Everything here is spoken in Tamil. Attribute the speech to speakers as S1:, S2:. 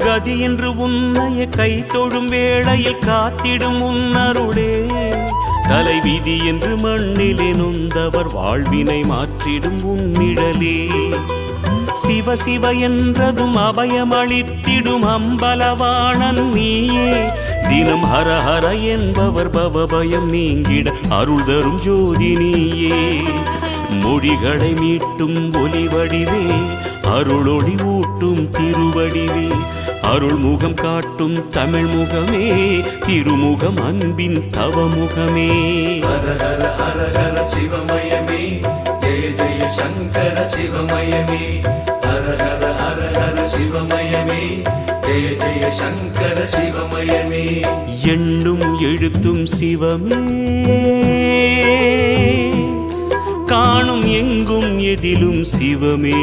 S1: கதி என்று உன்னைய கை தொழும் வேளையில் காத்திடும் உன்னருளே தலைவிதி என்று மண்ணிலே நொந்தவர் வாழ்வினை மாற்றிடும் உன்னிழலே சிவ சிவ என்றதும் அபயமளித்திடும் அம்பலவாணன் நீயே தினம் ஹர ஹர என்பவர் பவபயம் நீங்கிட அருள் தரும் ஜோதி நீயே மொழிகளை மீட்டும் ஒலிவடிவே அருளொளி ஊட்டும் திருவடிவே அருள் முகம் காட்டும் தமிழ் முகமே திருமுகம் அன்பின் தவமுகமே
S2: ஹர ஹர ஹர ஹர சிவமயமே ஜெய ஜெய சங்கர சிவமயமே ஹர ஹர ஹர ஹர சிவமயமே ஜெய ஜெய சங்கர சிவமயமே
S1: எண்ணும் எழுத்தும் சிவமே காணும் எங்கும் எதிலும் சிவமே